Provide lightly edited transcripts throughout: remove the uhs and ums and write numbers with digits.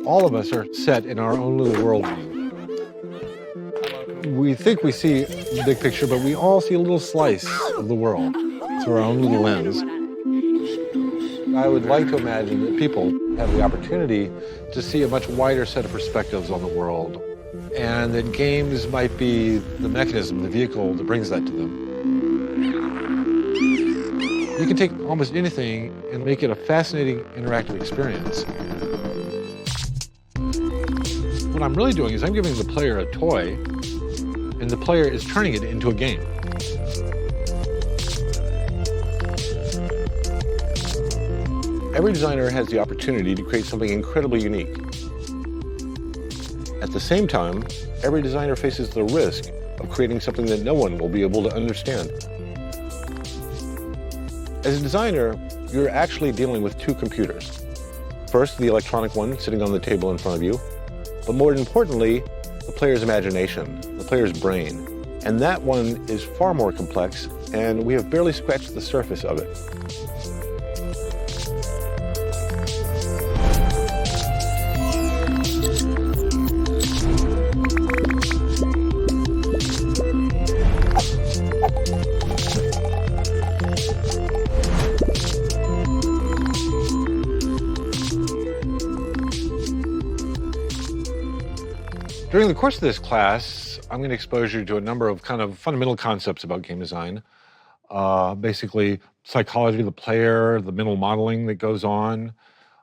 All of us are set in our own little worldview. We think we see the big picture, but we all see a little slice of the world through our own little lens. I would like to imagine that people have the opportunity to see a much wider set of perspectives on the world, and that games might be the mechanism, the vehicle that brings that to them. You can take almost anything and make it a fascinating interactive experience. What I'm really doing is I'm giving the player a toy, and the player is turning it into a game. Every designer has the opportunity to create something incredibly unique. At the same time, every designer faces the risk of creating something that no one will be able to understand. As a designer, you're actually dealing with two computers. First, the electronic one sitting on the table in front of you, but more importantly, the player's imagination, the player's brain. And that one is far more complex, and we have barely scratched the surface of it. During the course of this class, I'm going to expose you to a number of kind of fundamental concepts about game design. Basically, psychology of the player, the mental modeling that goes on,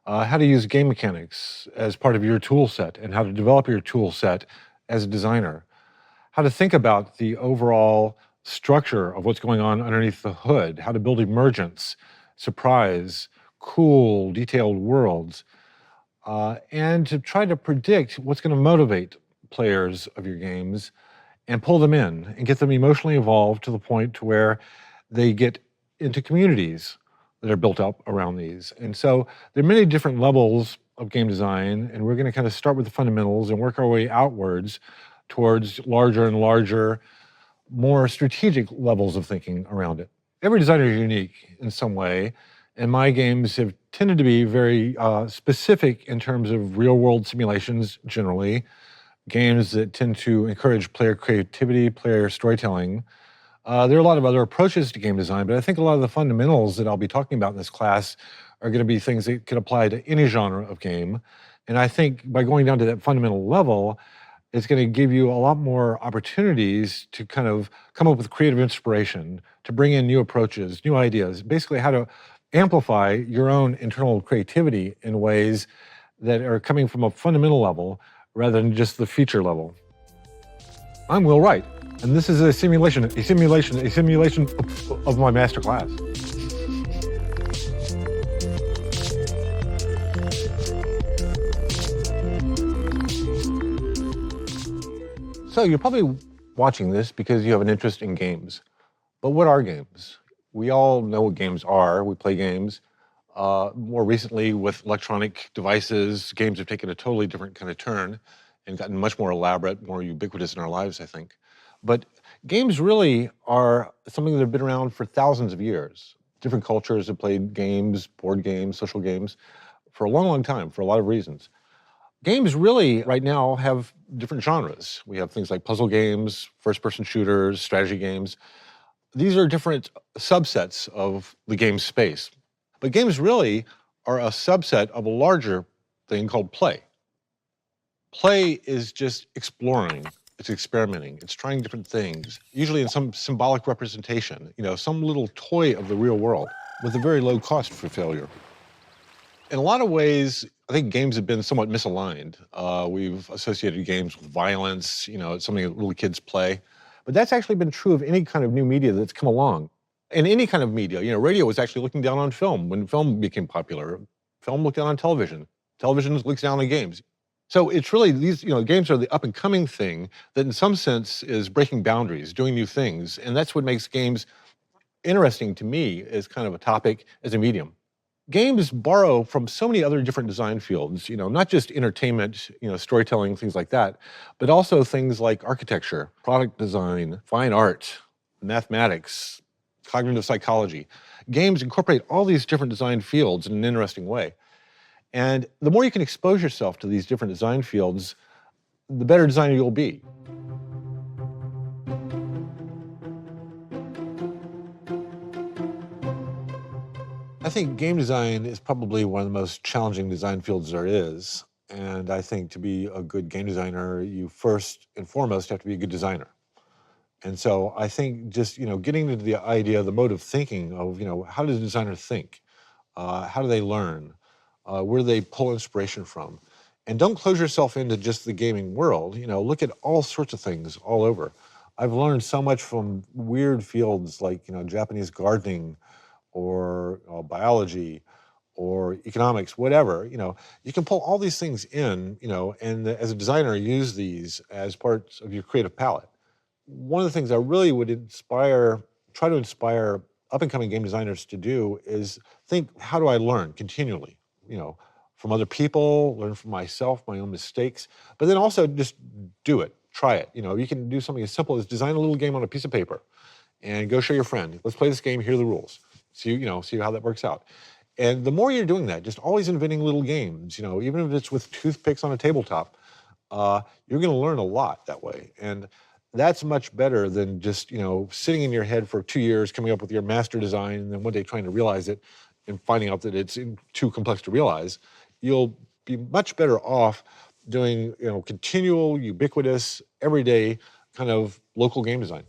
how to use game mechanics as part of your tool set, and how to develop your tool set as a designer. How to think about the overall structure of what's going on underneath the hood, how to build emergence, surprise, cool, detailed worlds, and to try to predict what's going to motivate players of your games and pull them in and get them emotionally involved to the point to where they get into communities that are built up around these. And so there are many different levels of game design, and we're going to kind of start with the fundamentals and work our way outwards towards larger and larger, more strategic levels of thinking around it. Every designer is unique in some way, and my games have tended to be very specific in terms of real-world simulations generally, games that tend to encourage player creativity, player storytelling. There are a lot of other approaches to game design, but I think a lot of the fundamentals that I'll be talking about in this class are going to be things that can apply to any genre of game. And I think by going down to that fundamental level, it's going to give you a lot more opportunities to kind of come up with creative inspiration, to bring in new approaches, new ideas, basically how to amplify your own internal creativity in ways that are coming from a fundamental level rather than just the feature level. I'm Will Wright, and this is a simulation of my master class. So you're probably watching this because you have an interest in games. But what are games? We all know what games are. We play games. More recently, with electronic devices, games have taken a totally different kind of turn and gotten much more elaborate, more ubiquitous in our lives, I think. But games really are something that have been around for thousands of years. Different cultures have played games, board games, social games, for a long, long time, for a lot of reasons. Games really, right now, have different genres. We have things like puzzle games, first-person shooters, strategy games. These are different subsets of the game space. But games really are a subset of a larger thing called play. Play is just exploring, it's experimenting, it's trying different things, usually in some symbolic representation, some little toy of the real world with a very low cost for failure. In a lot of ways, I think games have been somewhat misaligned. We've associated games with violence, it's something that little kids play. But that's actually been true of any kind of new media that's come along. In any kind of media, radio was actually looking down on film when film became popular. Film looked down on television. Television looks down on games. So it's really these, games are the up and coming thing that in some sense is breaking boundaries, doing new things. And that's what makes games interesting to me as kind of a topic, as a medium. Games borrow from so many other different design fields, not just entertainment, storytelling, things like that, but also things like architecture, product design, fine art, mathematics, cognitive psychology. games incorporate all these different design fields in an interesting way. And the more you can expose yourself to these different design fields, the better designer you'll be. I think game design is probably one of the most challenging design fields there is. And I think to be a good game designer, you first and foremost have to be a good designer. And so I think just, getting into the idea, the mode of thinking of, how does a designer think? How do they learn? Where do they pull inspiration from? And don't close yourself into just the gaming world. Look at all sorts of things all over. I've learned so much from weird fields like, Japanese gardening or biology or economics, whatever. You can pull all these things in, and as a designer, use these as parts of your creative palette. One of the things I really would try to inspire up and coming game designers to do is think, how do I learn continually? You know, from other people, learn from myself, my own mistakes, but then also just do it, try it. You can do something as simple as design a little game on a piece of paper and go show your friend. Let's play this game. Here are the rules. See how that works out. And the more you're doing that, just always inventing little games. Even if it's with toothpicks on a tabletop, you're going to learn a lot that way. And that's much better than just, sitting in your head for 2 years, coming up with your master design, and then one day trying to realize it and finding out that it's too complex to realize. You'll be much better off doing, continual, ubiquitous, everyday kind of local game design.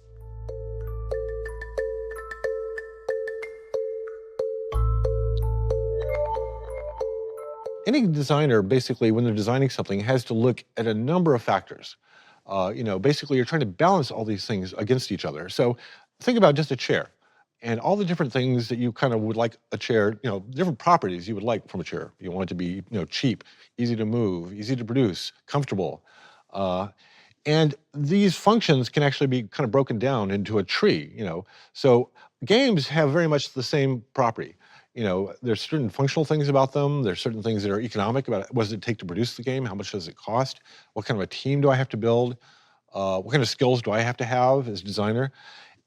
Any designer, basically, when they're designing something, has to look at a number of factors. Basically, you're trying to balance all these things against each other. So think about just a chair and all the different things that you kind of would like a chair, different properties you would like from a chair. You want it to be, cheap, easy to move, easy to produce, comfortable. And these functions can actually be kind of broken down into a tree. So games have very much the same property. There's certain functional things about them. There's certain things that are economic about what does it take to produce the game? How much does it cost? What kind of a team do I have to build? What kind of skills do I have to have as a designer?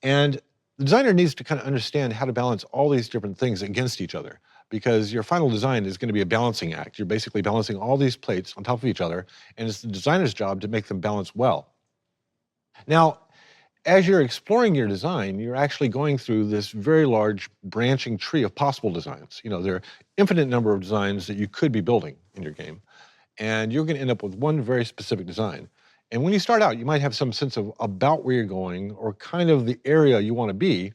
And the designer needs to kind of understand how to balance all these different things against each other, because your final design is going to be a balancing act. You're basically balancing all these plates on top of each other, and it's the designer's job to make them balance well. Now, as you're exploring your design, you're actually going through this very large branching tree of possible designs. There are infinite number of designs that you could be building in your game, and you're going to end up with one very specific design. And when you start out, you might have some sense of about where you're going or kind of the area you want to be,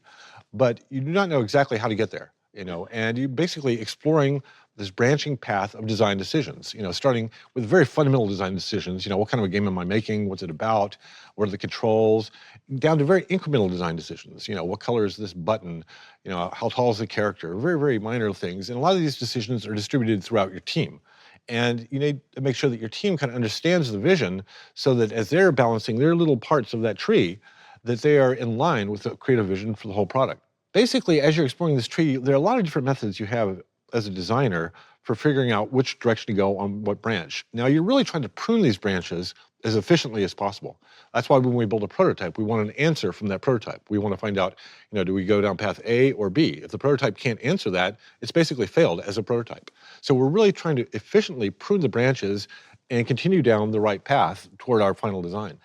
but you do not know exactly how to get there, and you're basically exploring this branching path of design decisions, starting with very fundamental design decisions. What kind of a game am I making? What's it about? What are the controls? Down to very incremental design decisions. What color is this button? How tall is the character? Very, very minor things. And a lot of these decisions are distributed throughout your team. And you need to make sure that your team kind of understands the vision so that as they're balancing their little parts of that tree, that they are in line with the creative vision for the whole product. Basically, as you're exploring this tree, there are a lot of different methods you have as a designer for figuring out which direction to go on what branch. Now, you're really trying to prune these branches as efficiently as possible. That's why when we build a prototype, we want an answer from that prototype. We want to find out, do we go down path A or B? If the prototype can't answer that, it's basically failed as a prototype. So we're really trying to efficiently prune the branches and continue down the right path toward our final design.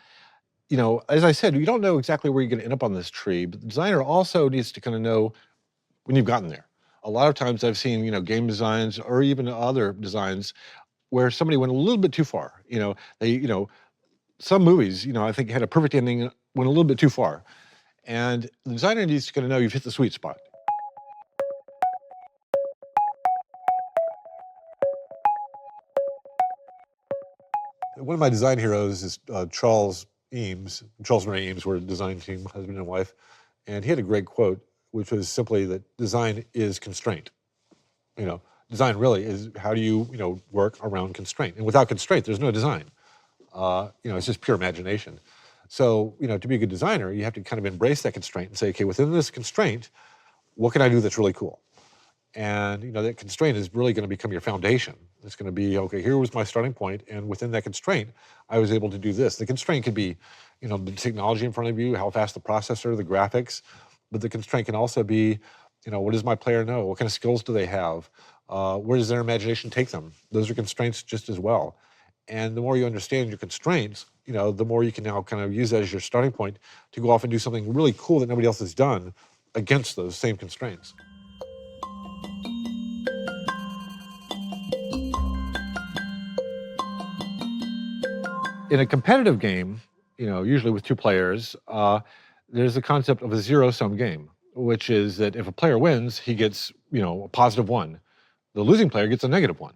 As I said, you don't know exactly where you're going to end up on this tree, but the designer also needs to kind of know when you've gotten there. A lot of times I've seen, game designs or even other designs where somebody went a little bit too far. Some movies, I think had a perfect ending, went a little bit too far. And the designer needs to kind of know you've hit the sweet spot. One of my design heroes is Charles Eames. Charles and Ray Eames were a design team, husband and wife. And he had a great quote, which was simply that design is constraint. Design really is how do you, work around constraint. And without constraint, there's no design. It's just pure imagination. So, to be a good designer, you have to kind of embrace that constraint and say, okay, within this constraint, what can I do that's really cool? And, that constraint is really going to become your foundation. It's going to be, okay, here was my starting point, and within that constraint, I was able to do this. The constraint could be, the technology in front of you, how fast the processor, the graphics, but the constraint can also be, What does my player know? What kind of skills do they have? Where does their imagination take them? Those are constraints just as well. And the more you understand your constraints, the more you can now kind of use that as your starting point to go off and do something really cool that nobody else has done against those same constraints. In a competitive game, usually with two players, there's the concept of a zero-sum game, which is that if a player wins, he gets, a +1. The losing player gets a -1.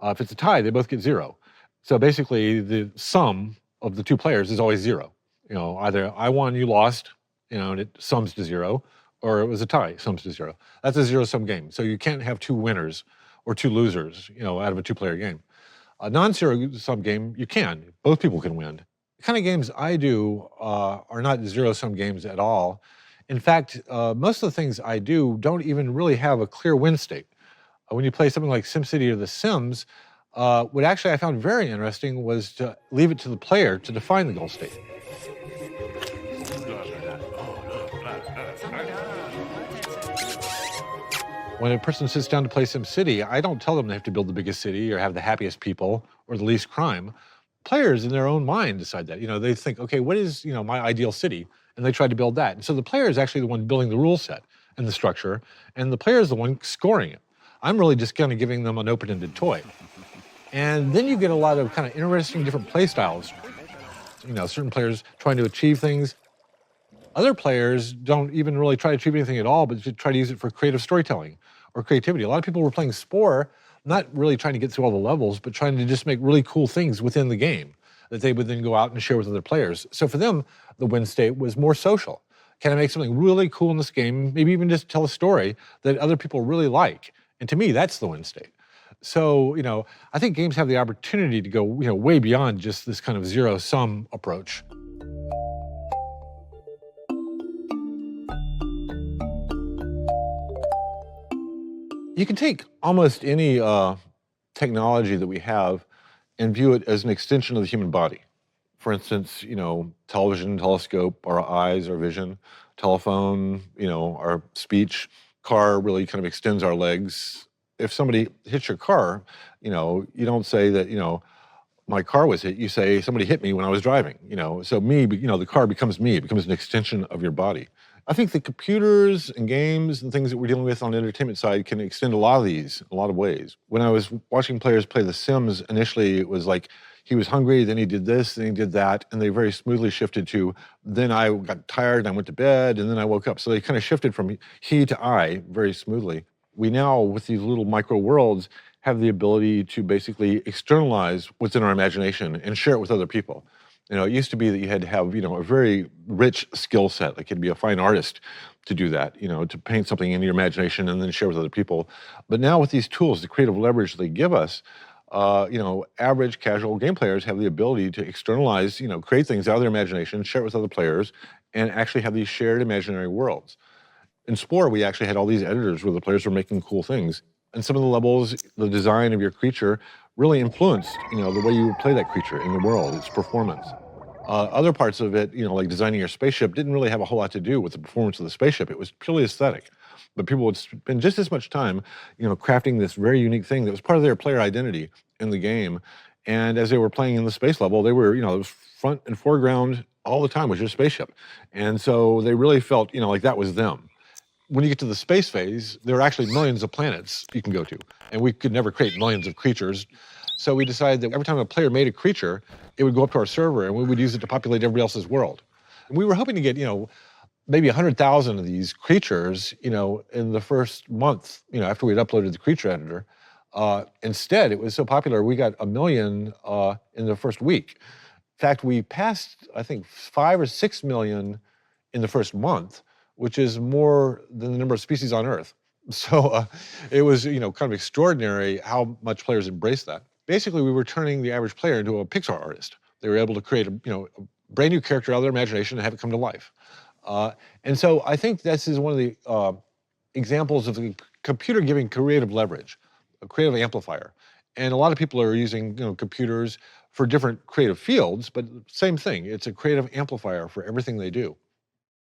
If it's a tie, they both get 0. So basically, the sum of the two players is always 0. Either I won, you lost, and it sums to 0, or it was a tie, sums to 0. That's a zero-sum game. So you can't have two winners or two losers, out of a two-player game. A non-zero-sum game, you can. Both people can win. The kind of games I do are not zero-sum games at all. In fact, most of the things I do don't even really have a clear win state. When you play something like SimCity or The Sims, what actually I found very interesting was to leave it to the player to define the goal state. When a person sits down to play SimCity, I don't tell them they have to build the biggest city or have the happiest people or the least crime. Players in their own mind decide that. They think, okay, what is, my ideal city? And they try to build that. And so the player is actually the one building the rule set and the structure, and the player is the one scoring it. I'm really just kind of giving them an open-ended toy. And then you get a lot of kind of interesting different play styles. Certain players trying to achieve things. Other players don't even really try to achieve anything at all, but just try to use it for creative storytelling or creativity. A lot of people were playing Spore, not really trying to get through all the levels, but trying to just make really cool things within the game that they would then go out and share with other players. So for them, the win state was more social. Can I make something really cool in this game, maybe even just tell a story that other people really like? And to me, that's the win state. So, I think games have the opportunity to go, way beyond just this kind of zero-sum approach. You can take almost any technology that we have and view it as an extension of the human body. For instance, television, telescope, our eyes, our vision, telephone, our speech, car really kind of extends our legs. If somebody hits your car, you don't say that, my car was hit. You say somebody hit me when I was driving, So me, the car becomes me. It becomes an extension of your body. I think the computers and games and things that we're dealing with on the entertainment side can extend a lot of these, a lot of ways. When I was watching players play The Sims, initially it was like he was hungry, then he did this, then he did that, and they very smoothly shifted to, then I got tired and I went to bed, and then I woke up. So they kind of shifted from he to I very smoothly. We now, with these little micro worlds, have the ability to basically externalize what's in our imagination and share it with other people. It used to be that you had to have, a very rich skill set, like you'd be a fine artist to do that, to paint something into your imagination and then share with other people. But now with these tools, the creative leverage they give us, average casual game players have the ability to externalize, create things out of their imagination, share it with other players, and actually have these shared imaginary worlds. In Spore, we actually had all these editors where the players were making cool things. And some of the levels, the design of your creature really influenced, the way you would play that creature in the world, its performance. Other parts of it, like designing your spaceship, didn't really have a whole lot to do with the performance of the spaceship. It was purely aesthetic. But people would spend just as much time, crafting this very unique thing that was part of their player identity in the game. And as they were playing in the space level, they were, it was front and foreground all the time was your spaceship. And so they really felt, like that was them. When you get to the space phase, there are actually millions of planets you can go to. And we could never create millions of creatures. So we decided that every time a player made a creature, it would go up to our server and we would use it to populate everybody else's world. And we were hoping to get, maybe 100,000 of these creatures, in the first month, after we'd uploaded the creature editor. Instead, it was so popular, we got 1 million in the first week. In fact, we passed, I think, 5 or 6 million in the first month, which is more than the number of species on Earth. So it was, kind of extraordinary how much players embraced that. Basically, we were turning the average player into a Pixar artist. They were able to create a brand new character out of their imagination and have it come to life. And so I think this is one of the examples of the computer giving creative leverage, a creative amplifier. And a lot of people are using computers for different creative fields, but same thing. It's a creative amplifier for everything they do.